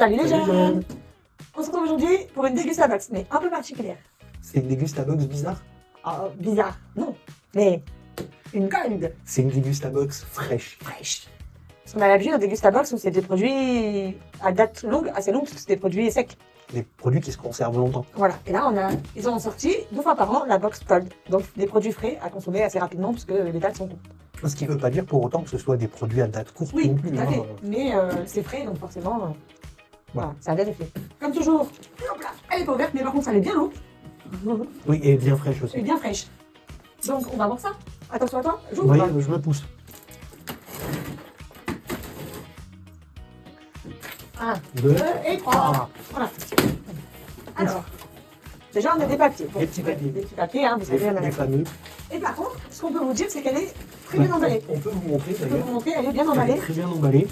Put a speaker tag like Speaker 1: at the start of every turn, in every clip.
Speaker 1: Salut les
Speaker 2: Salut,
Speaker 1: jeunes.
Speaker 2: Joël.
Speaker 1: On se retrouve aujourd'hui pour une dégustabox, mais un peu particulière.
Speaker 2: C'est une dégustabox bizarre.
Speaker 1: Bizarre, non, mais une gold
Speaker 2: C'est une dégustabox fraîche.
Speaker 1: fraîche. Parce qu'on a l'habitude de dégustabox où c'est des produits à date longue, assez longue, parce que c'est des produits secs.
Speaker 2: Des produits qui se conservent longtemps.
Speaker 1: Voilà. Et là, ils ont sorti 2 fois par an la box cold. Donc des produits frais à consommer assez rapidement, parce que les dates sont courtes.
Speaker 2: Ce qui ne veut pas dire pour autant que ce soit des produits à date courte
Speaker 1: Oui,
Speaker 2: non plus.
Speaker 1: tout à
Speaker 2: hein.
Speaker 1: fait. Mais c'est frais, donc forcément, voilà, c'est à vérifier. Comme toujours, hop là, elle est pas ouverte, mais par contre, elle est bien longue.
Speaker 2: Oui, et bien fraîche
Speaker 1: Elle est
Speaker 2: aussi.
Speaker 1: bien fraîche. Donc, on va voir ça. Attention à toi, j'ouvre.
Speaker 2: Oui, je me pousse.
Speaker 1: 1,
Speaker 2: 2
Speaker 1: 2 et 3.
Speaker 2: Ah,
Speaker 1: Voilà. Alors, déjà, on a des papiers.
Speaker 2: Des petits papiers.
Speaker 1: Des petits papiers, hein, vous savez, on a
Speaker 2: les fameux.
Speaker 1: Et par contre, ce qu'on peut vous dire, c'est qu'elle est très bien emballée.
Speaker 2: On peut vous montrer
Speaker 1: Je peux
Speaker 2: d'ailleurs.
Speaker 1: vous montrer, elle est bien
Speaker 2: Elle est
Speaker 1: emballée.
Speaker 2: très bien emballée.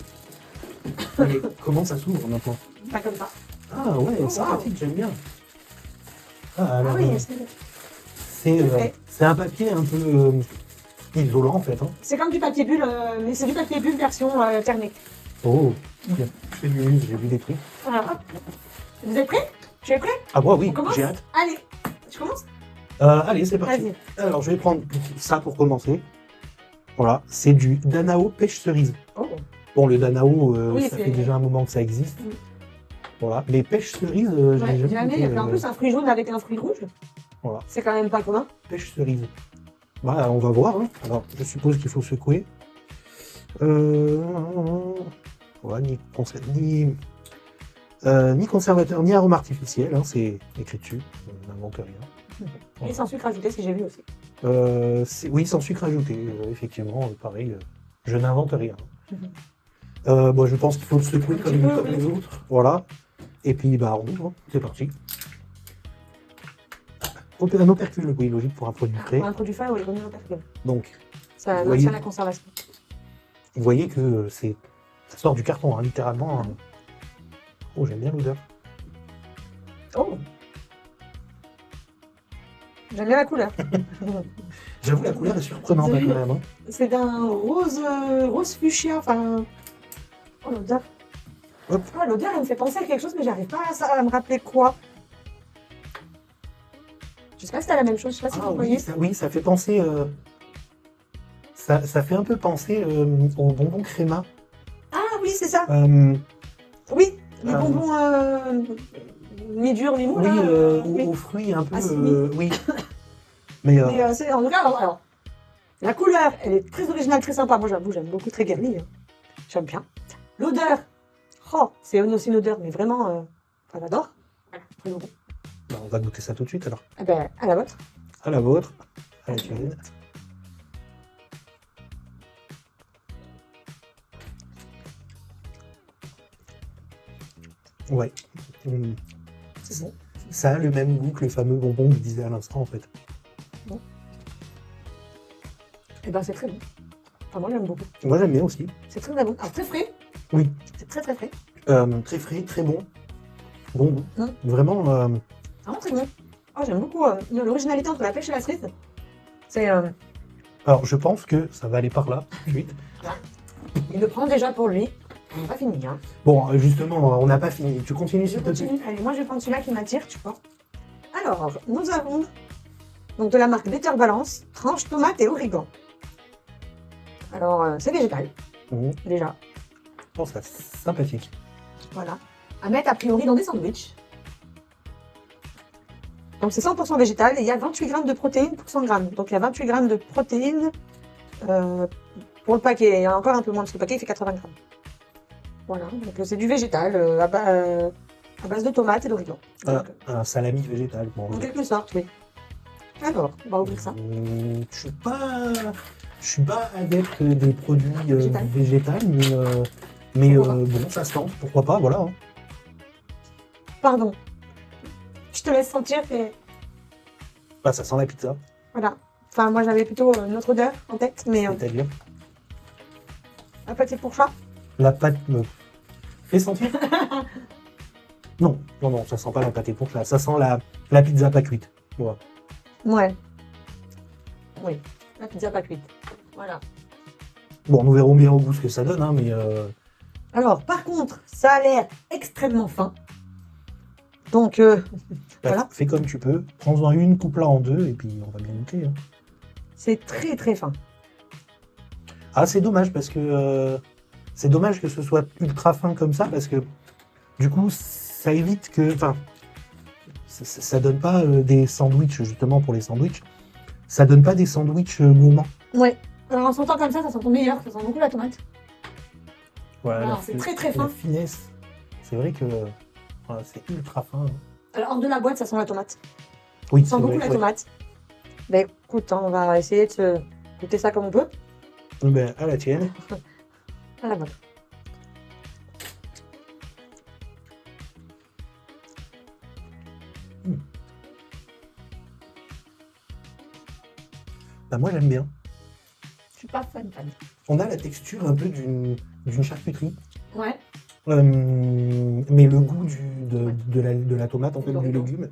Speaker 2: Mais comment ça s'ouvre maintenant?
Speaker 1: Pas comme ça.
Speaker 2: Ah ouais,
Speaker 1: Oh,
Speaker 2: sympathique, j'aime bien. Ah,
Speaker 1: Ah
Speaker 2: alors,
Speaker 1: oui,
Speaker 2: c'est un papier un peu isolant en fait. Hein.
Speaker 1: c'est comme du papier bulle, mais c'est du papier bulle version thermique.
Speaker 2: Oh, bien. C'est du muscle, j'ai vu des trucs.
Speaker 1: Voilà, hop. Vous êtes prêts? Tu es prêt?
Speaker 2: Ah moi oui,
Speaker 1: On commence?
Speaker 2: j'ai hâte.
Speaker 1: Allez, tu commences?
Speaker 2: Allez, c'est parti.
Speaker 1: Vas-y.
Speaker 2: Alors, je vais prendre ça pour commencer. Voilà, c'est du Danao pêche cerise.
Speaker 1: Oh.
Speaker 2: Bon, le Danao,
Speaker 1: Oui,
Speaker 2: ça
Speaker 1: c'est-
Speaker 2: fait déjà un moment que ça existe.
Speaker 1: Mm.
Speaker 2: Voilà, mais pêche cerise, je
Speaker 1: Ouais,
Speaker 2: l'ai
Speaker 1: j'ai
Speaker 2: jamais
Speaker 1: jamais.
Speaker 2: goûté,
Speaker 1: En plus, un fruit jaune avec un fruit rouge,
Speaker 2: Voilà,
Speaker 1: c'est quand même pas commun.
Speaker 2: pêche cerise. Bah, on va voir. Hein. Alors, je suppose qu'il faut secouer. Voilà, ni conservateur, ni arôme artificiel. Hein, c'est écrit dessus. On n'invente rien.
Speaker 1: Et sans sucre ajouté, si j'ai vu aussi.
Speaker 2: Oui, sans sucre ajouté, effectivement, pareil, je n'invente rien.
Speaker 1: Mhm.
Speaker 2: Bon, je pense qu'il faut le secouer
Speaker 1: Un
Speaker 2: comme,
Speaker 1: petit peu,
Speaker 2: comme
Speaker 1: oui.
Speaker 2: les autres. Voilà. Et puis, bah, on ouvre, hein. C'est parti. Un opercule, oui, logique pour un produit frais.
Speaker 1: Pour un produit frais, oui, remis en percule.
Speaker 2: Donc,
Speaker 1: Ça
Speaker 2: Vous
Speaker 1: maintient
Speaker 2: voyez-
Speaker 1: la conservation.
Speaker 2: vous voyez que ça sort du carton, hein, littéralement. Hein. Oh, j'aime bien l'odeur.
Speaker 1: Oh! J'aime bien la couleur.
Speaker 2: J'avoue, la couleur est surprenante hein, quand même. Hein.
Speaker 1: C'est d'un rose fuchsia, enfin. Oh l'odeur.
Speaker 2: Hop.
Speaker 1: Oh, l'odeur, elle me fait penser à quelque chose, mais j'arrive pas à me rappeler quoi. Je sais pas si c'est la même chose, je sais pas si vous voyez.
Speaker 2: Oui, ça fait penser. Ça fait un peu penser au bonbon créma.
Speaker 1: Ah oui, c'est ça. Oui, les
Speaker 2: Euh,
Speaker 1: bonbons mi-durs, mi-mous,
Speaker 2: Oui,
Speaker 1: là. Oui.
Speaker 2: aux fruits un peu.
Speaker 1: Assimilés.
Speaker 2: Oui. Mais
Speaker 1: Mais c'est en tout cas, alors, la couleur, elle est très originale, très sympa. Moi, j'avoue, j'aime beaucoup, très girly. Hein. J'aime bien. L'odeur, oh, c'est aussi une odeur, mais vraiment, j'adore. Voilà, très bon.
Speaker 2: bah, on va goûter ça tout de suite alors.
Speaker 1: Eh ben, à la vôtre.
Speaker 2: À la vôtre. À la cuisine. Ouais.
Speaker 1: C'est bon.
Speaker 2: Ça a le même goût que le fameux bonbon que je disais à l'instant en fait.
Speaker 1: Eh ben, c'est très bon. Enfin, moi, j'aime beaucoup.
Speaker 2: Moi j'aime bien aussi.
Speaker 1: C'est très, très bon. Alors, très frais.
Speaker 2: Oui.
Speaker 1: C'est très, très frais.
Speaker 2: Très frais, très bon. Bon goût.
Speaker 1: Mm.
Speaker 2: Vraiment.
Speaker 1: Vraiment très bon. Oh, j'aime beaucoup l'originalité entre la pêche et la cerise. C'est,
Speaker 2: Alors je pense que ça va aller par là tout de suite.
Speaker 1: il le prend déjà pour lui. On n'a pas fini, hein.
Speaker 2: Bon, justement, on n'a pas fini. Tu continues
Speaker 1: Je
Speaker 2: s'il te plaît.
Speaker 1: continue. Allez, moi, je vais prendre celui-là qui m'attire, tu vois. Alors, nous avons donc de la marque Better Balance, tranche tomate et origan. Alors, c'est végétal,
Speaker 2: Mhm.
Speaker 1: déjà.
Speaker 2: Je pense que c'est sympathique.
Speaker 1: Voilà. À mettre a priori dans des sandwichs. Donc, c'est 100% végétal et il y a 28 grammes de protéines pour 100 grammes. Donc, il y a 28 grammes de protéines pour le paquet. Il y a encore un peu moins parce que le paquet il fait 80 grammes. Voilà. Donc, c'est du végétal à base de tomates et d'origan. Donc,
Speaker 2: Un salami végétal. Bon,
Speaker 1: en quelque sorte, oui. Alors, on va ouvrir ça.
Speaker 2: Je suis pas adepte des produits
Speaker 1: Végétal.
Speaker 2: végétales, mais
Speaker 1: Pourquoi pas.
Speaker 2: bon, ça se tente, pourquoi pas, voilà. Hein.
Speaker 1: Pardon. Je te laisse sentir et
Speaker 2: Bah, ça sent la pizza,
Speaker 1: voilà. Enfin, moi j'avais plutôt une autre odeur en tête, mais
Speaker 2: c'est-à-dire
Speaker 1: un pâté pour chat.
Speaker 2: la pâte me fait sentir. Non, ça sent pas la pâté pour ça, ça sent la pizza pas cuite. Voilà.
Speaker 1: Ouais. Oui, la pizza pas cuite. Voilà.
Speaker 2: Bon, nous verrons bien au goût ce que ça donne, hein,
Speaker 1: Alors, par contre, ça a l'air extrêmement fin. Donc,
Speaker 2: Bah,
Speaker 1: voilà.
Speaker 2: fais comme tu peux. Prends-en une, coupe-la en deux, et puis on va bien goûter. Hein.
Speaker 1: C'est très très fin.
Speaker 2: Ah, c'est dommage parce que ce soit ultra fin comme ça, parce que du coup, ça évite que. Enfin, ça donne pas des sandwichs, justement pour les sandwichs. Ça donne pas des sandwichs gourmands.
Speaker 1: Ouais. Alors, en sentant comme ça sent meilleur. Ça sent beaucoup la tomate.
Speaker 2: Voilà,
Speaker 1: Alors, c'est très très fin.
Speaker 2: La finesse. C'est vrai que voilà, c'est ultra fin. Hein.
Speaker 1: Alors, hors de la boîte, ça sent la tomate.
Speaker 2: Oui,
Speaker 1: Ça sent
Speaker 2: c'est
Speaker 1: beaucoup
Speaker 2: vrai.
Speaker 1: la tomate. Ben écoute, hein, on va essayer de se goûter ça comme on peut.
Speaker 2: Ben, à la tienne.
Speaker 1: À la vôtre.
Speaker 2: Bah, moi, j'aime bien.
Speaker 1: Je suis pas fan.
Speaker 2: On a la texture un peu d'une charcuterie.
Speaker 1: Ouais.
Speaker 2: Mais le goût de la tomate, en fait, du légume.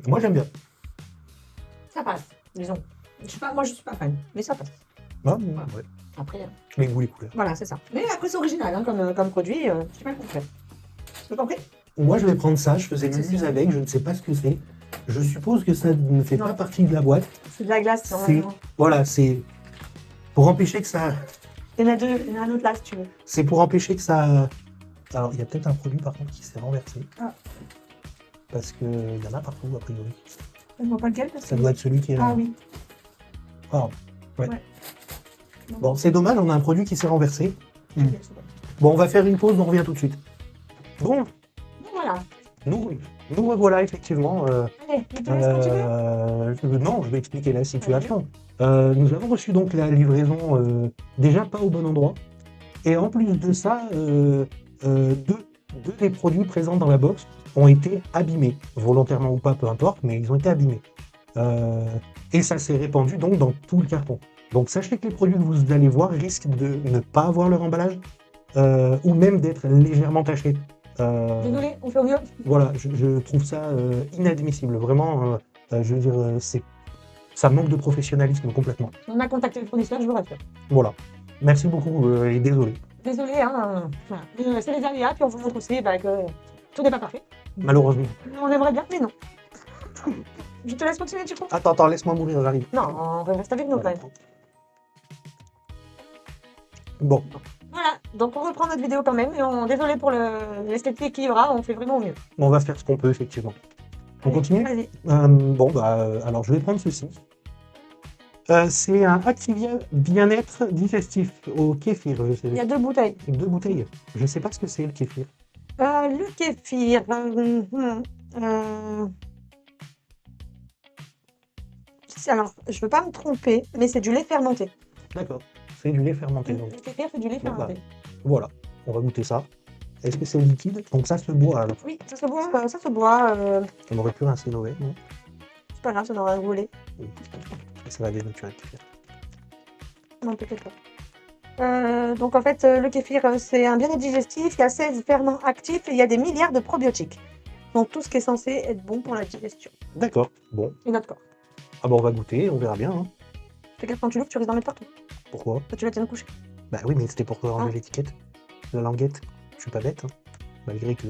Speaker 2: Moi, j'aime bien.
Speaker 1: Ça passe, disons. Moi, je suis pas fan, mais ça passe.
Speaker 2: Ah, ouais.
Speaker 1: Après,
Speaker 2: Les goûts, les couleurs.
Speaker 1: voilà, c'est ça. Mais après, c'est original hein, comme produit. Je sais pas le contraire. Vous compris?
Speaker 2: Moi, je vais prendre ça. Je faisais muse avec. Je ne sais pas ce que c'est. Je suppose que ça ne fait pas partie de la boîte.
Speaker 1: C'est de la glace,
Speaker 2: C'est
Speaker 1: normalement.
Speaker 2: voilà, c'est pour empêcher que ça.
Speaker 1: Il y en a deux, il y en a un autre là, si tu veux.
Speaker 2: C'est pour empêcher que ça. Alors, il y a peut-être un produit par contre qui s'est renversé.
Speaker 1: Ah.
Speaker 2: Parce que il y en a partout a priori.
Speaker 1: Je ne vois pas lequel parce
Speaker 2: Ça
Speaker 1: que...
Speaker 2: doit être celui qui est là.
Speaker 1: Ah oui.
Speaker 2: Ah, ouais.
Speaker 1: Ouais.
Speaker 2: Bon, c'est dommage, on a un produit qui s'est renversé.
Speaker 1: Ok, c'est bon.
Speaker 2: Bon, on va faire une pause, on revient tout de suite. Bon,
Speaker 1: Donc voilà.
Speaker 2: nous revoilà effectivement.
Speaker 1: Allez, je te laisse continuer.
Speaker 2: Non, je vais expliquer la situation. Nous avons reçu donc la livraison déjà pas au bon endroit. Et en plus de ça, deux des produits présents dans la box ont été abîmés. Volontairement ou pas, peu importe, mais ils ont été abîmés. Et ça s'est répandu donc dans tout le carton. Donc sachez que les produits que vous allez voir risquent de ne pas avoir leur emballage ou même d'être légèrement tachés.
Speaker 1: Désolé, on fait au mieux.
Speaker 2: Voilà, je trouve ça inadmissible. Vraiment, je veux dire, ça manque de professionnalisme complètement.
Speaker 1: On a contacté le fournisseur, je vous rassure.
Speaker 2: Voilà. Merci beaucoup et désolé.
Speaker 1: Désolé, hein. Voilà. C'est les aléas, puis on vous montre aussi que tout n'est pas parfait.
Speaker 2: Malheureusement.
Speaker 1: On aimerait bien, mais non. Je te laisse continuer, du coup.
Speaker 2: Attends, laisse-moi mourir, j'arrive.
Speaker 1: Non, on reste avec nous quand même.
Speaker 2: Bon,
Speaker 1: Voilà, donc on reprend notre vidéo quand même. Et désolé pour l'esthétique qu'il y aura, on fait vraiment au mieux.
Speaker 2: on va faire ce qu'on peut, effectivement. On
Speaker 1: Allez,
Speaker 2: continue
Speaker 1: Vas-y.
Speaker 2: Alors je vais prendre ceci. C'est un Activia bien-être digestif au kéfir. Je sais.
Speaker 1: Il y a 2 bouteilles.
Speaker 2: 2 bouteilles. Je sais pas ce que c'est le kéfir.
Speaker 1: Le kéfir. Alors, je veux pas me tromper, mais c'est du lait fermenté.
Speaker 2: D'accord. C'est du lait fermenté. Donc.
Speaker 1: Le kéfir, c'est du lait
Speaker 2: Bon,
Speaker 1: fermenté.
Speaker 2: Voilà, on va goûter ça. Est-ce que c'est liquide? Donc ça se boit alors.
Speaker 1: Oui, ça se boit. Ça se boit.
Speaker 2: On aurait pu rincer l'eau, non?
Speaker 1: C'est pas grave, ça aura volé.
Speaker 2: Oui. Ça va dénaturer le kéfir.
Speaker 1: Non, peut-être pas. Donc en fait, le kéfir, c'est un bien-être digestif. Il y a 16 ferments actifs et il y a des milliards de probiotiques. Donc tout ce qui est censé être bon pour la digestion
Speaker 2: D'accord, bon.
Speaker 1: et notre corps.
Speaker 2: Ah bon, on va goûter, on verra bien. Hein.
Speaker 1: Fais gaffe quand tu l'ouvres, tu risques d'en mettre partout.
Speaker 2: Pourquoi?
Speaker 1: Toi, tu la tiens couchée.
Speaker 2: Bah oui, mais c'était pour enlever
Speaker 1: Ah.
Speaker 2: l'étiquette. La languette. Je suis pas bête, hein. Malgré que...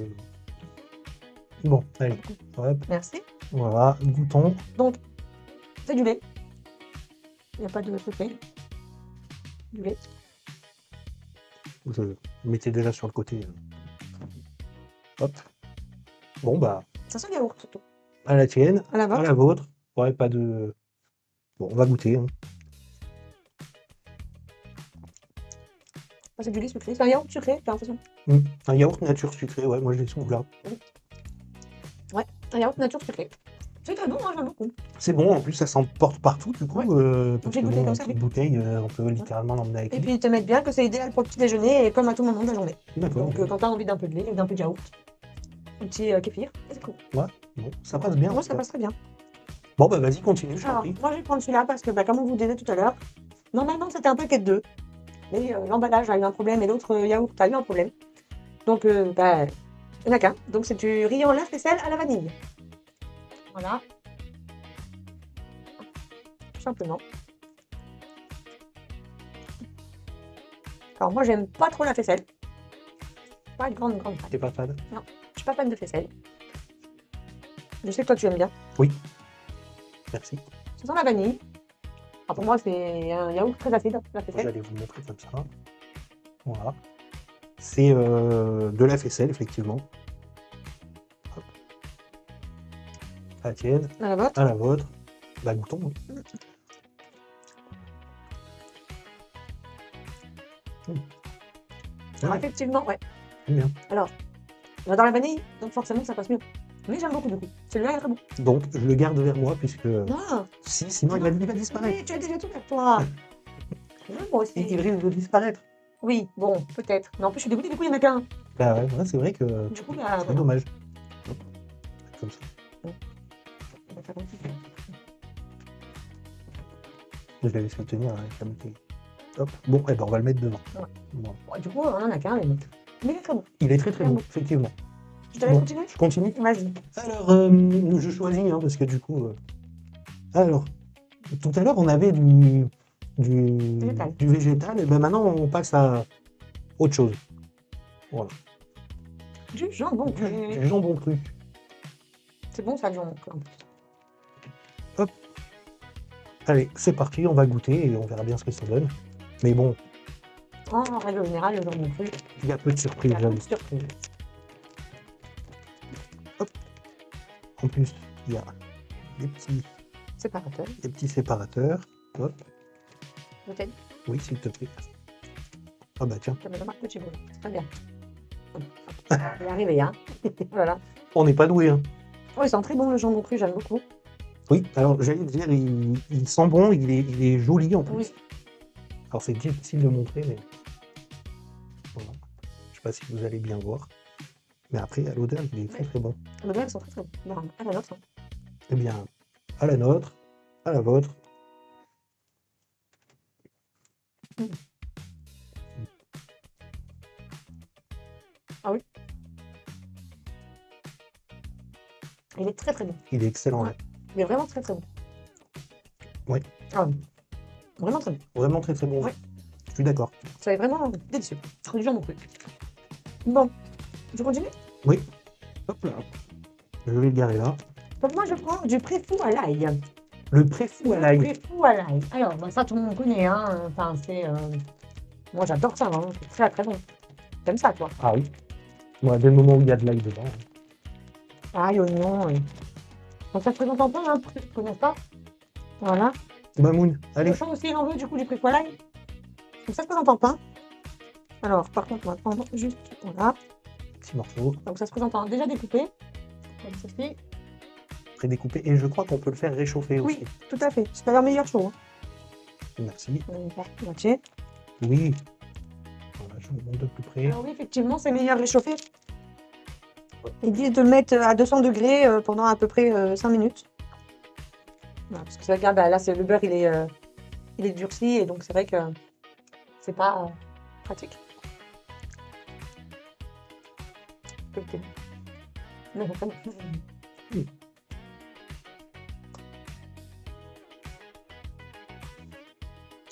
Speaker 2: Bon, allez, hop,
Speaker 1: Merci.
Speaker 2: voilà, goûtons.
Speaker 1: Donc, c'est du lait. Il n'y a pas de secret. Du lait.
Speaker 2: Je mettais déjà sur le côté. Hop. Bon, bah,
Speaker 1: Ça sent le yaourt surtout.
Speaker 2: à la tienne,
Speaker 1: À la
Speaker 2: à
Speaker 1: vôtre.
Speaker 2: la vôtre. Ouais, pas de... Bon, on va goûter. Hein.
Speaker 1: Ah, c'est du lait sucré. C'est un yaourt sucré, j'ai l'impression.
Speaker 2: Un yaourt nature sucré, ouais, moi je les trouve là.
Speaker 1: Un yaourt nature sucré. C'est très bon, hein, j'aime beaucoup.
Speaker 2: C'est bon, en plus ça s'emporte partout du coup. Parce
Speaker 1: J'ai
Speaker 2: que
Speaker 1: goûté
Speaker 2: bon,
Speaker 1: comme
Speaker 2: une
Speaker 1: ça,
Speaker 2: petite
Speaker 1: oui.
Speaker 2: bouteille, on peut littéralement l'emmener avec
Speaker 1: Et
Speaker 2: nous.
Speaker 1: puis ils te mettent bien que c'est idéal pour le petit déjeuner et comme à tout moment de la journée.
Speaker 2: D'accord.
Speaker 1: Donc quand t'as envie d'un peu de lait ou d'un peu de yaourt, un petit kéfir, c'est cool.
Speaker 2: Bon, ça passe bien. en
Speaker 1: Moi
Speaker 2: tout
Speaker 1: ça
Speaker 2: cas.
Speaker 1: passe très bien.
Speaker 2: Bon, bah vas-y, continue, je t'en
Speaker 1: Alors
Speaker 2: prie.
Speaker 1: moi je vais prendre celui-là parce que comme on vous disait tout à l'heure, normalement c'était un paquet de 2. Mais l'emballage a eu un problème et l'autre yaourt a eu un problème. Donc il n'y en a qu'un. Donc c'est du riz en lait faisselle à la vanille. Voilà. Tout simplement. Alors moi, j'aime pas trop la faisselle. Pas de grande fan.
Speaker 2: T'es pas fan?
Speaker 1: Je suis pas fan de faisselle. Je sais que toi, tu aimes bien.
Speaker 2: Oui. Merci.
Speaker 1: Ça sent la vanille. Alors pour moi, c'est un yaourt très acide, la faisselle.
Speaker 2: J'allais vous le montrer comme ça. Voilà. C'est de la faisselle, effectivement. Hop. À la tienne,
Speaker 1: À la vôtre.
Speaker 2: à la vôtre. Bah, goûtons. Oui.
Speaker 1: Alors, effectivement, ouais.
Speaker 2: J'aime bien.
Speaker 1: Alors, j'adore la vanille, donc forcément, ça passe mieux. Mais j'aime beaucoup, du coup. Celui-là est très bon.
Speaker 2: Donc, je le garde vers moi, puisque
Speaker 1: Ah,
Speaker 2: sinon il va disparaître.
Speaker 1: oui, tu as déjà tout avec toi. Oui, moi aussi.
Speaker 2: Il risque de disparaître.
Speaker 1: Oui, bon, peut-être. Mais en plus, je suis dégoûtée, du coup, il n'y en a qu'un.
Speaker 2: Bah ouais, c'est vrai que
Speaker 1: Du coup,
Speaker 2: c'est
Speaker 1: voilà.
Speaker 2: dommage. Hop. Comme ça.
Speaker 1: On va faire comme ça.
Speaker 2: Je l'ai laissé le tenir avec la bouteille. Hop. Bon, eh ben, on va le mettre devant.
Speaker 1: Ouais.
Speaker 2: Bon.
Speaker 1: Bon, du coup, on en a qu'un, mais il est très bon.
Speaker 2: Il est très très
Speaker 1: Très
Speaker 2: bon,
Speaker 1: bon.
Speaker 2: effectivement.
Speaker 1: Je te laisse
Speaker 2: Bon,
Speaker 1: continuer.
Speaker 2: je continue.
Speaker 1: Vas-y.
Speaker 2: Alors, je choisis, hein, parce que du coup... Alors, tout à l'heure, on avait
Speaker 1: Végétal.
Speaker 2: du végétal, et ben maintenant, on passe à autre chose. Voilà.
Speaker 1: Du jambon.
Speaker 2: Du jambon cru.
Speaker 1: C'est bon, ça, le jambon.
Speaker 2: Allez, c'est parti, on va goûter et on verra bien ce que ça donne. Mais bon,
Speaker 1: En règle générale, le jambon cru,
Speaker 2: il y a peu de
Speaker 1: il
Speaker 2: surprises,
Speaker 1: y a
Speaker 2: j'avoue.
Speaker 1: une surprise.
Speaker 2: En plus, il y a
Speaker 1: Séparateur.
Speaker 2: des petits séparateurs. Hop,
Speaker 1: Peut-être.
Speaker 2: oui, s'il te plaît. Ah bah tiens,
Speaker 1: Ça me donne un petit bout. Très bien. Il est arrivé, hein. Voilà.
Speaker 2: on n'est pas doué, hein.
Speaker 1: Oh, il sent très bon le jambon cru, j'aime beaucoup.
Speaker 2: Oui, alors j'allais te dire, il sent bon, il est joli en plus.
Speaker 1: Oui.
Speaker 2: Alors c'est difficile de montrer, mais voilà. Je sais pas si vous allez bien voir. Mais après, à l'odeur, il est très très bon.
Speaker 1: Le verre, ils sont très très bons. Bon, à la nôtre.
Speaker 2: Eh bien, à la nôtre, à la vôtre.
Speaker 1: Ah oui. Il est très très bon.
Speaker 2: Il est excellent,
Speaker 1: Ouais.
Speaker 2: là.
Speaker 1: Il est vraiment très très bon.
Speaker 2: Oui.
Speaker 1: Ah oui. Vraiment très bon.
Speaker 2: Vraiment très très bon.
Speaker 1: Ouais.
Speaker 2: Je suis d'accord.
Speaker 1: Ça est vraiment délicieux. C'est du jambon cru. Bon, je continue.
Speaker 2: Oui. Hop là. Je vais le garer là.
Speaker 1: Donc moi, je prends du préfou à l'ail.
Speaker 2: Le préfou à l'ail.
Speaker 1: Préfou à l'ail. Alors, bah, ça, tout le monde connaît, hein. Enfin, c'est... Moi, j'adore ça, vraiment. C'est très très bon. T'aimes ça, toi?
Speaker 2: Ah oui. Moi, dès le moment où il y a de l'ail dedans.
Speaker 1: Ail, oignon. Donc ça se présente en pain, hein, pour ceux qui ne connaissent pas. Voilà.
Speaker 2: Mamoun, allez.
Speaker 1: Le champ aussi, il en veut, du coup, du préfou à l'ail. Donc ça se présente en pain. Alors, par contre, on va prendre juste... Voilà.
Speaker 2: Petit morceau.
Speaker 1: Donc ça se présente en déjà découpé. Comme ceci.
Speaker 2: Prédécoupé. Et je crois qu'on peut le faire réchauffer
Speaker 1: Oui,
Speaker 2: aussi.
Speaker 1: tout à fait. C'est d'ailleurs meilleur chaud.
Speaker 2: Merci.
Speaker 1: On va le faire moitié.
Speaker 2: Oui. Voilà, je vous montre de plus près.
Speaker 1: Alors oui, effectivement, c'est meilleur réchauffé. Ils disent de le mettre à 200 degrés pendant à peu près 5 minutes. Voilà, parce que c'est vrai que là, bah, là, le beurre, il est durci et donc c'est vrai que c'est pas pratique. Ok. Non, vraiment.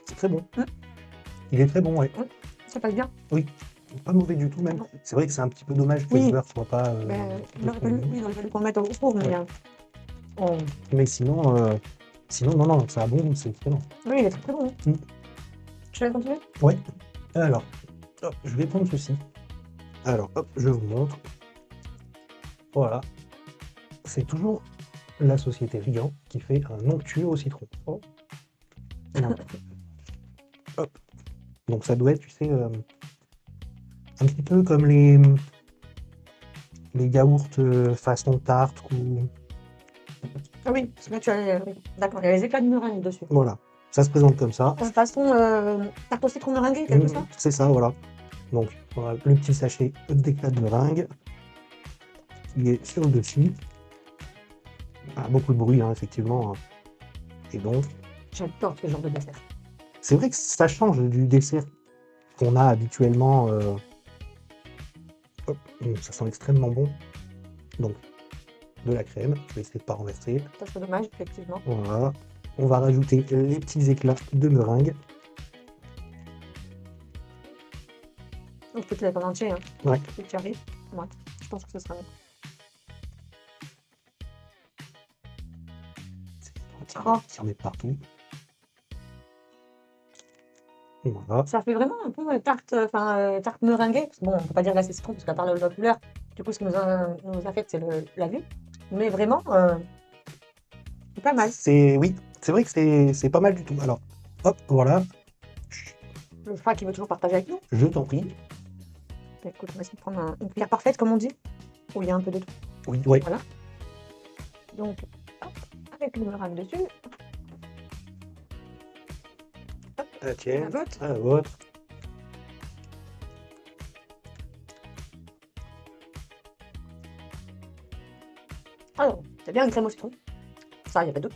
Speaker 2: C'est très bon.
Speaker 1: Mm.
Speaker 2: Il est très bon, ouais.
Speaker 1: Ça passe bien.
Speaker 2: Pas mauvais du tout, même.
Speaker 1: Non.
Speaker 2: C'est vrai que c'est un petit peu dommage que
Speaker 1: Oui.
Speaker 2: le beurre soit pas.
Speaker 1: Il aurait fallu qu'on le mette au four, mais
Speaker 2: Mais sinon, non, non, ça a bon goût, c'est excellent.
Speaker 1: oui, il est très très bon.
Speaker 2: Mm.
Speaker 1: Je vais continuer.
Speaker 2: Ouais. Alors, hop, je vais prendre ceci. Alors, hop, je vous montre. Voilà. C'est toujours la société Rigan qui fait un onctueux au citron. Oh. Voilà. Hop. Donc ça doit être, tu sais, un petit peu comme les yaourts façon tarte ou...
Speaker 1: Ah oui, parce que là, tu as oui. D'accord, il y a les éclats de meringue dessus.
Speaker 2: Voilà. Ça se présente comme ça.
Speaker 1: De façon tarte au citron meringuée, quelque sorte.
Speaker 2: C'est ça, voilà. Donc, voilà, le petit sachet d'éclat de meringue qui est sur le dessus. Ah, beaucoup de bruit, hein, effectivement. Et donc,
Speaker 1: J'adore ce genre de dessert.
Speaker 2: c'est vrai que ça change du dessert qu'on a habituellement. Hop, ça sent extrêmement bon. Donc, de la crème. Je vais essayer de ne pas renverser.
Speaker 1: Ça, c'est dommage, effectivement.
Speaker 2: Voilà. On va rajouter les petits éclats de meringue.
Speaker 1: Donc, je peux te la faire en entier, hein.
Speaker 2: Ouais.
Speaker 1: Si tu arrives. Ouais, je pense que ce sera bon.
Speaker 2: Qui en met partout. Voilà.
Speaker 1: Ça fait vraiment un peu tarte, tarte meringuée. Parce que bon, on peut pas dire là c'est citron parce qu'à part la couleur, du coup, ce qui nous a fait, c'est la vue. Mais vraiment, c'est pas mal.
Speaker 2: Oui, c'est vrai que c'est pas mal du tout. Alors, hop, voilà,
Speaker 1: Le frat qui veut toujours partager avec nous.
Speaker 2: je t'en prie.
Speaker 1: Écoute, on va essayer de prendre une cuillère parfaite, comme on dit, où il y a un peu de tout.
Speaker 2: Oui, ouais.
Speaker 1: Voilà. Donc, hop, avec le meringue dessus.
Speaker 2: La tienne,
Speaker 1: La vôtre.
Speaker 2: la vôtre.
Speaker 1: Alors, c'est bien une crème au citron. Ça, il n'y a pas d'autre.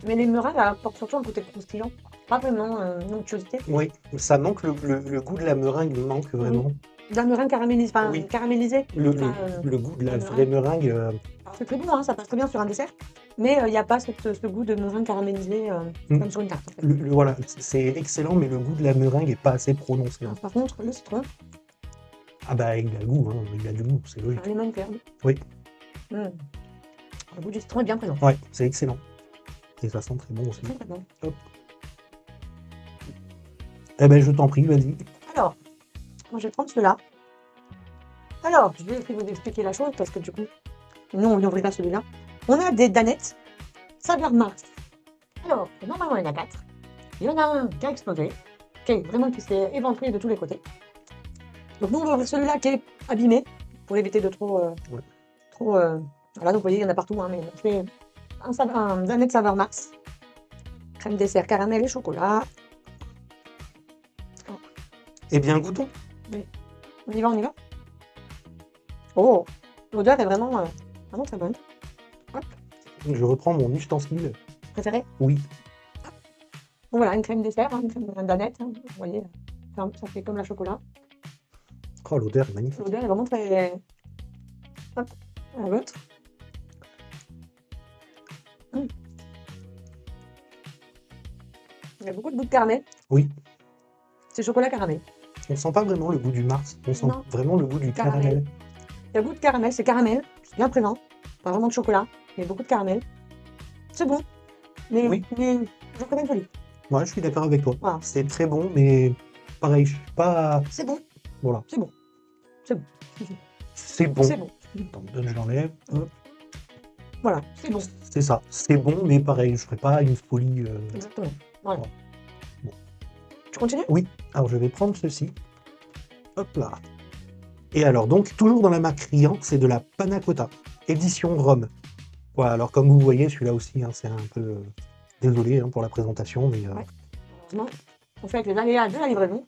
Speaker 1: Mais les meringues apportent surtout un côté croustillant. Pas vraiment une onctuosité.
Speaker 2: Oui, ça manque le goût de la meringue, il manque vraiment.
Speaker 1: De la meringue caramélisée. Enfin,
Speaker 2: Oui.
Speaker 1: caramélisée.
Speaker 2: Le
Speaker 1: Pas,
Speaker 2: goût de la
Speaker 1: la
Speaker 2: vraie meringue.
Speaker 1: alors, c'est très bon, hein, ça passe très bien sur un dessert. Mais il n'y a pas ce goût de meringue caramélisée comme sur une tarte. En fait.
Speaker 2: Voilà, c'est excellent, mais le goût de la meringue est pas assez prononcé.
Speaker 1: Alors, par contre, le citron,
Speaker 2: Ah bah il a le goût, hein, il a du goût, c'est logique.
Speaker 1: un lemon curd.
Speaker 2: Oui.
Speaker 1: Le goût du citron est bien présent.
Speaker 2: Ouais, c'est excellent. Et ça sent très bon aussi.
Speaker 1: Très, très bon.
Speaker 2: Hop. Eh ben je t'en prie, vas-y.
Speaker 1: Alors, moi je vais prendre ceux-là. Alors, je vais essayer de vous expliquer la chose parce que du coup, nous on ouvrira celui-là. On a des danettes saveur Mars. Alors, normalement il y en a 4. Il y en a un qui a explosé, qui s'est éventré de tous les côtés. Donc nous on va ouvrir celui-là qui est abîmé pour éviter de trop. Voilà, donc vous voyez, il y en a partout, hein, mais c'est un danette saveur Mars. Crème dessert, caramel et chocolat.
Speaker 2: Eh bien goûtons.
Speaker 1: On y va, on y va. Oh, l'odeur est vraiment très bonne. Hop,
Speaker 2: Je reprends mon ustensile.
Speaker 1: préféré.
Speaker 2: Oui.
Speaker 1: Bon, voilà, une crème dessert, une crème danette. Hein, vous voyez, ça fait comme la chocolat.
Speaker 2: Oh l'odeur est magnifique.
Speaker 1: L'odeur est vraiment très. Hop, la vôtre. Il y a beaucoup de goût de caramel.
Speaker 2: Oui.
Speaker 1: C'est chocolat caramel.
Speaker 2: On sent pas vraiment le goût du Mars, on sent
Speaker 1: Non.
Speaker 2: vraiment le goût du caramel.
Speaker 1: Il y a beaucoup de caramel, c'est caramel, c'est bien présent. Pas vraiment de chocolat, mais beaucoup de caramel. C'est bon, mais,
Speaker 2: Oui.
Speaker 1: mais je préfère celui.
Speaker 2: Ouais, je suis d'accord avec toi.
Speaker 1: Voilà.
Speaker 2: C'est très bon, mais pareil, je suis pas.
Speaker 1: C'est bon,
Speaker 2: Voilà.
Speaker 1: c'est bon. C'est bon.
Speaker 2: C'est bon.
Speaker 1: C'est bon.
Speaker 2: Attends, je l'enlève. Hop.
Speaker 1: Voilà, c'est bon.
Speaker 2: C'est ça. C'est bon, mais pareil, je ferai pas une folie.
Speaker 1: Exactement. Voilà.
Speaker 2: Bon.
Speaker 1: Tu continues?
Speaker 2: Oui. Alors je vais prendre ceci. Hop là. Et alors donc toujours dans la marque Riant, c'est de la panna cotta, édition Rome. Voilà. Alors comme vous voyez, celui-là aussi, hein, c'est un peu désolé hein, pour la présentation, mais
Speaker 1: Ouais. Heureusement, on fait avec les aléas de la livraison.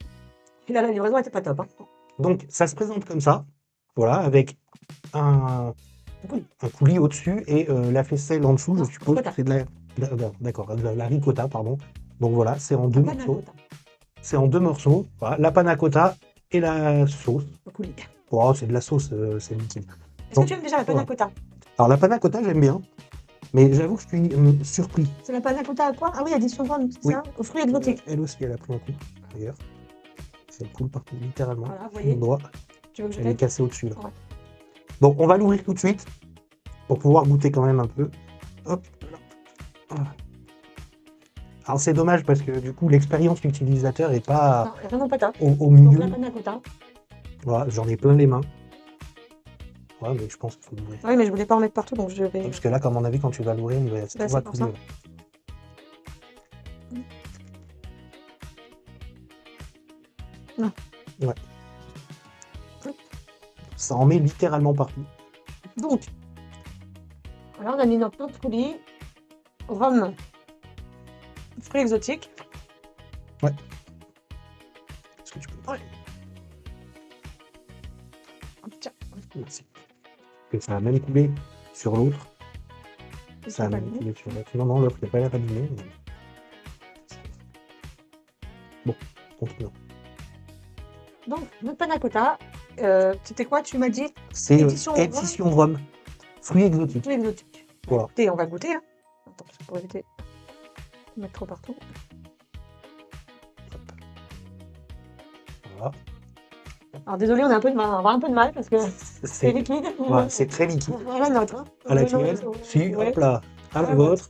Speaker 1: Et là, la livraison était pas top. Hein.
Speaker 2: donc ça se présente comme ça. Voilà, avec un coulis au-dessus et la faisselle en dessous. Je suppose que c'est de la ricotta, pardon. Donc voilà, c'est en deux
Speaker 1: Panna
Speaker 2: morceaux.
Speaker 1: cotta.
Speaker 2: C'est en deux morceaux. Voilà, la panna cotta et la sauce.
Speaker 1: Le coulis.
Speaker 2: Oh, c'est de la sauce, c'est liquide.
Speaker 1: Est-ce
Speaker 2: Donc,
Speaker 1: que tu aimes déjà la panna
Speaker 2: ouais.
Speaker 1: cotta?
Speaker 2: Alors la panna cotta, j'aime bien, mais j'avoue que je suis surpris.
Speaker 1: C'est la panna cotta à quoi? Ah oui, édition Rome, c'est
Speaker 2: Oui.
Speaker 1: ça? Aux fruits exotiques.
Speaker 2: Elle aussi, elle a pris un coup, d'ailleurs. Elle coule partout, littéralement.
Speaker 1: Voilà, vous
Speaker 2: Mon
Speaker 1: voyez.
Speaker 2: doigt,
Speaker 1: Tu veux que je
Speaker 2: elle est
Speaker 1: t'aide?
Speaker 2: cassée au-dessus, là.
Speaker 1: Ouais.
Speaker 2: Bon, on va l'ouvrir tout de suite, pour pouvoir goûter quand même un peu. Hop. Voilà. Alors c'est dommage parce que du coup l'expérience utilisateur est pas
Speaker 1: Non, vraiment pas top.
Speaker 2: au
Speaker 1: Donc
Speaker 2: milieu.
Speaker 1: la panna cotta.
Speaker 2: Voilà, j'en ai plein les mains. Ouais, mais je pense qu'il faut l'ouvrir.
Speaker 1: Oui, mais je voulais pas en mettre partout, donc je vais.
Speaker 2: Parce que là, comme on a vu, quand tu vas l'ouvrir, il va
Speaker 1: Bah,
Speaker 2: tout
Speaker 1: c'est
Speaker 2: va
Speaker 1: pour
Speaker 2: couler.
Speaker 1: Non.
Speaker 2: Ouais. Ça en met littéralement partout.
Speaker 1: Donc, alors on a mis notre autre coulis, rhum, fruits exotiques.
Speaker 2: Est-ce que tu peux...
Speaker 1: Ouais. Tiens,
Speaker 2: Merci. Que ça a même coulé sur l'autre. Ça a
Speaker 1: pas
Speaker 2: même
Speaker 1: mis.
Speaker 2: coulé sur l'autre. Non, non, l'autre n'est pas l'air abîmé. Mais... Bon, continuons.
Speaker 1: Donc, notre panna cotta, c'était quoi, tu m'as dit?
Speaker 2: C'est
Speaker 1: Édition
Speaker 2: édition Rome. Fruits exotiques.
Speaker 1: Fruits exotiques.
Speaker 2: Voilà.
Speaker 1: Écoutez, on va goûter. Hein. Attends, pour éviter de mettre trop partout.
Speaker 2: Voilà.
Speaker 1: Alors désolé, on a un peu de mal, on va avoir un peu de mal parce que c'est
Speaker 2: C'est
Speaker 1: liquide.
Speaker 2: voilà, c'est très liquide.
Speaker 1: À la nôtre. Hein.
Speaker 2: À laquelle, si,
Speaker 1: Ouais.
Speaker 2: hop là, à la
Speaker 1: Ouais.
Speaker 2: vôtre.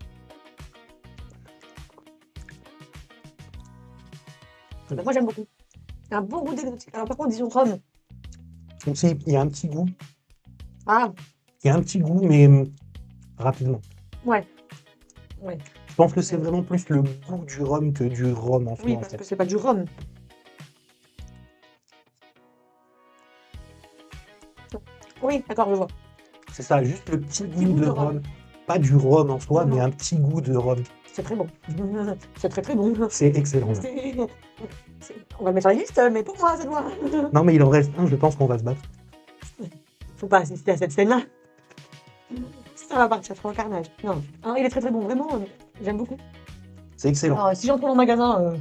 Speaker 1: Bah, moi j'aime beaucoup. Il y a un bon goût d'exotique. Alors par contre, disons rhum.
Speaker 2: Aussi, il y a un petit goût.
Speaker 1: Ah,
Speaker 2: Il y a un petit goût, mais rapidement.
Speaker 1: ouais. Ouais.
Speaker 2: Je pense que c'est vraiment plus le goût du rhum que du rhum en soi,
Speaker 1: Oui,
Speaker 2: en
Speaker 1: parce
Speaker 2: fait.
Speaker 1: que c'est pas du rhum. Oui, d'accord, je vois.
Speaker 2: C'est ça, juste le petit
Speaker 1: Petit
Speaker 2: goût de rhum. Pas du rhum en soi,
Speaker 1: Non,
Speaker 2: mais
Speaker 1: non.
Speaker 2: un petit goût de rhum.
Speaker 1: C'est très bon. C'est très très bon.
Speaker 2: C'est excellent.
Speaker 1: On va le mettre sur la liste, mais pour moi, c'est moi.
Speaker 2: Non, mais il en reste un, je pense qu'on va se battre.
Speaker 1: Faut pas assister à cette scène-là. Ça va partir trop en carnage. Non. Alors, il est très très bon, vraiment. J'aime beaucoup.
Speaker 2: C'est excellent.
Speaker 1: Alors, si j'entre dans le magasin,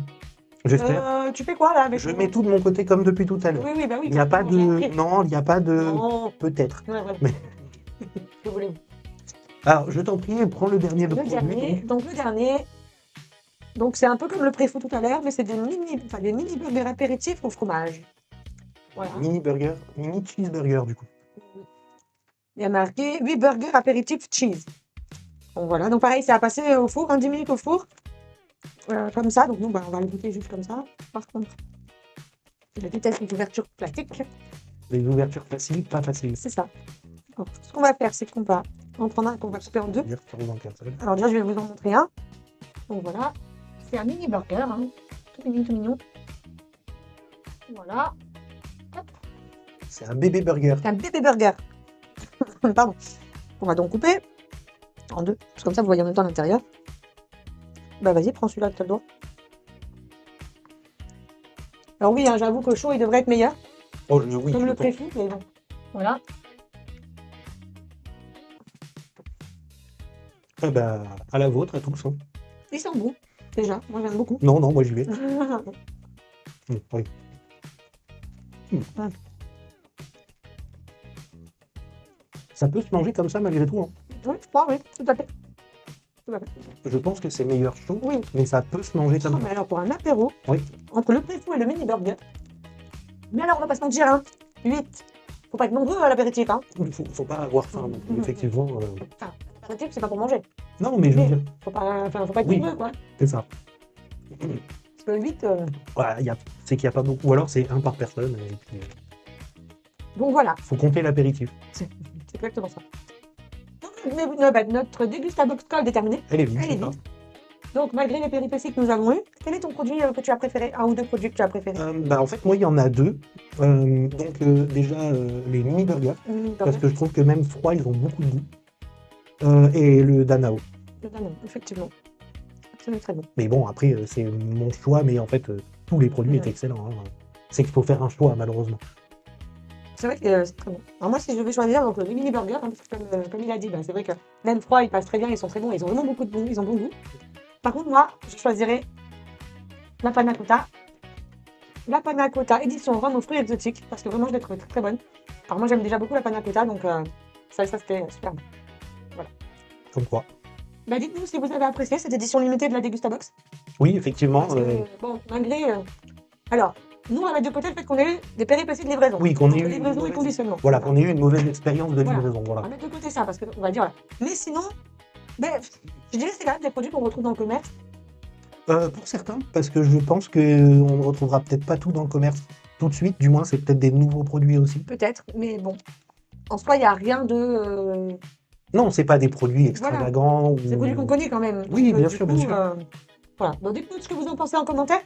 Speaker 2: J'espère.
Speaker 1: tu fais quoi là avec
Speaker 2: Je mets tout de mon côté comme depuis tout à l'heure.
Speaker 1: Oui, oui, bah oui.
Speaker 2: Il n'y a pas
Speaker 1: forcément,
Speaker 2: de.
Speaker 1: j'ai appris.
Speaker 2: Non, il n'y a pas de.
Speaker 1: Non.
Speaker 2: Peut-être.
Speaker 1: Ouais, ouais.
Speaker 2: Mais-
Speaker 1: Que voulez-vous?
Speaker 2: Alors, je t'en prie, prends le dernier de
Speaker 1: Le
Speaker 2: produit.
Speaker 1: dernier, donc le dernier, donc c'est un peu comme le préfou tout à l'heure, mais c'est des mini burgers apéritifs au fromage. Voilà.
Speaker 2: Mini burger, mini cheeseburger du coup.
Speaker 1: Il y a marqué 8 burgers apéritifs cheese. Donc voilà, donc pareil, c'est à passer au four, 10 minutes au four, comme ça. Donc nous, bah, on va le goûter juste comme ça. Par contre, je déteste les ouvertures plastiques.
Speaker 2: Les ouvertures faciles, pas faciles.
Speaker 1: C'est ça. Donc, ce qu'on va faire, c'est qu'on va en prendre un qu'on va couper en deux.
Speaker 2: Dire que dans le cas, ça va.
Speaker 1: Alors déjà, je vais vous en montrer un. Donc voilà, c'est un mini burger, hein. Tout mignon, tout mignon. Voilà,
Speaker 2: C'est un bébé burger.
Speaker 1: c'est un bébé burger. Pardon. On va donc couper en deux, parce que comme ça, vous voyez en même temps l'intérieur. Bah vas-y, prends celui-là, tu as le droit. Alors oui, hein, j'avoue que chaud, il devrait être meilleur,
Speaker 2: Oh, oui,
Speaker 1: comme
Speaker 2: je
Speaker 1: le
Speaker 2: pense.
Speaker 1: préfou, mais bon. Voilà.
Speaker 2: Eh ben, à la vôtre, à tous. Hein.
Speaker 1: Il sent bon, déjà. Moi, j'aime beaucoup.
Speaker 2: Non, non, moi j'y vais. Oui. Ça peut se manger comme ça malgré tout. Hein.
Speaker 1: Oui, je crois, oui, tout à fait. Tout à fait.
Speaker 2: Je pense que c'est meilleur chaud,
Speaker 1: Oui.
Speaker 2: mais ça peut se manger
Speaker 1: Ah,
Speaker 2: comme
Speaker 1: mais
Speaker 2: ça.
Speaker 1: alors, pour un apéro,
Speaker 2: Oui.
Speaker 1: entre le préfou et le mini burger, mais alors, on va pas se mentir, hein. 8. Faut pas être nombreux à l'apéritif, hein.
Speaker 2: Faut pas avoir faim, non plus, effectivement.
Speaker 1: Enfin, l'apéritif, c'est pas pour manger.
Speaker 2: Non, mais je veux
Speaker 1: Mais-
Speaker 2: dire,
Speaker 1: Faut pas être
Speaker 2: Oui.
Speaker 1: nombreux, quoi.
Speaker 2: c'est ça.
Speaker 1: Parce que 8,
Speaker 2: Voilà, c'est qu'il n'y a pas beaucoup. Ou alors c'est un par personne. Et puis,
Speaker 1: donc voilà,
Speaker 2: faut compter l'apéritif.
Speaker 1: c'est exactement ça. Donc, notre dégustabox call est terminé.
Speaker 2: Elle est vide,
Speaker 1: Elle est
Speaker 2: c'est ça.
Speaker 1: vide. Donc, malgré les péripéties que nous avons eues, quel est ton produit que tu as préféré? Un ou deux produits que tu as préférés?
Speaker 2: En fait, moi, il y en a deux. Déjà, les mini burgers, parce que je trouve que même froid, ils ont beaucoup de goût. Et le Danao.
Speaker 1: Le Danone, effectivement. C'est très bon.
Speaker 2: Mais bon, après, c'est mon choix, mais en fait, tous les produits
Speaker 1: Ouais.
Speaker 2: sont excellents. Hein. C'est qu'il faut faire un choix, malheureusement.
Speaker 1: C'est vrai que c'est très bon. Alors moi, si je vais choisir donc, le mini burger, hein, parce que comme il a dit, bah, c'est vrai que même froid, ils passent très bien, ils sont très bons, ils ont vraiment beaucoup de bon, ils ont bon goût. Par contre, moi, je choisirais la panna cotta. La panna cotta édition rhum aux fruits exotiques, parce que vraiment, je l'ai trouvée très très bonne. Alors moi, j'aime déjà beaucoup la panna cotta, donc ça c'était super bon.
Speaker 2: Comme quoi.
Speaker 1: Bah, dites-nous si vous avez apprécié cette édition limitée de la Degustabox.
Speaker 2: Oui, effectivement.
Speaker 1: Parce que, bon, malgré... Alors, nous, on va mettre de côté le fait qu'on ait eu des péripéties de livraison.
Speaker 2: Oui, qu'on ait eu
Speaker 1: De
Speaker 2: une
Speaker 1: livraison et
Speaker 2: mauvaise-
Speaker 1: conditionnement.
Speaker 2: Voilà, qu'on ait eu une mauvaise expérience de
Speaker 1: Voilà.
Speaker 2: livraison.
Speaker 1: On
Speaker 2: Voilà.
Speaker 1: va mettre de côté ça, parce qu'on va dire... Voilà. Mais sinon, ben, je dirais que c'est quand même des produits qu'on retrouve dans le commerce.
Speaker 2: Pour certains, parce que je pense qu'on ne retrouvera peut-être pas tout dans le commerce tout de suite. Du moins, c'est peut-être des nouveaux produits aussi.
Speaker 1: Peut-être, mais bon. En soi, il n'y a rien de...
Speaker 2: Non, c'est pas des produits extravagants.
Speaker 1: C'est des produits qu'on connaît quand même.
Speaker 2: Oui,
Speaker 1: Donc,
Speaker 2: bien
Speaker 1: du
Speaker 2: sûr,
Speaker 1: coup,
Speaker 2: bien sûr.
Speaker 1: voilà. Donc, dites-nous ce que vous en pensez en commentaire.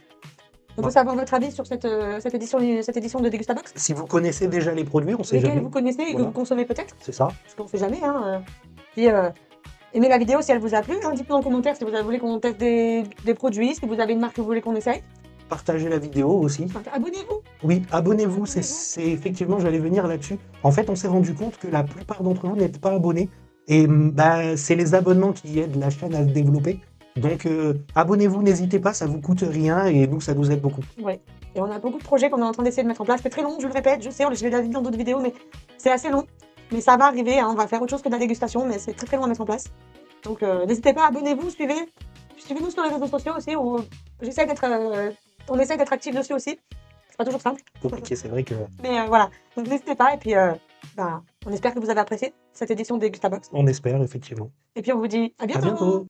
Speaker 1: On peut
Speaker 2: Ouais.
Speaker 1: savoir votre avis sur cette édition de Degustabox.
Speaker 2: Si vous connaissez déjà les produits, on sait
Speaker 1: Lesquels
Speaker 2: jamais.
Speaker 1: vous connaissez et que
Speaker 2: Voilà.
Speaker 1: vous consommez peut-être.
Speaker 2: C'est ça.
Speaker 1: Parce qu'on ne sait jamais. Hein. Puis, aimez la vidéo si elle vous a plu. Hein. Dites-nous en commentaire si vous voulez qu'on teste des produits, si vous avez une marque que vous voulez qu'on essaye.
Speaker 2: Partagez la vidéo aussi.
Speaker 1: Enfin, abonnez-vous.
Speaker 2: Oui, abonnez-vous. C'est effectivement, j'allais venir là-dessus. En fait, on s'est rendu compte que la plupart d'entre vous n'êtes pas abonnés. Et bah, c'est les abonnements qui aident la chaîne à se développer. Donc, abonnez-vous, n'hésitez pas, ça vous coûte rien et nous, ça nous aide beaucoup.
Speaker 1: Ouais. Et on a beaucoup de projets qu'on est en train d'essayer de mettre en place. C'est très long, je le répète, je sais, je l'ai déjà dit dans d'autres vidéos, mais c'est assez long. Mais ça va arriver, hein. On va faire autre chose que de la dégustation, mais c'est très très long à mettre en place. Donc n'hésitez pas, abonnez-vous, suivez-nous sur les réseaux sociaux aussi, où on essaie d'être actifs dessus aussi. C'est pas toujours simple.
Speaker 2: Compliqué, c'est vrai que
Speaker 1: Mais voilà, donc n'hésitez pas. Et puis, on espère que vous avez apprécié cette édition des Gustabox.
Speaker 2: on espère effectivement.
Speaker 1: Et puis, on vous dit à
Speaker 2: À
Speaker 1: bientôt.
Speaker 2: bientôt.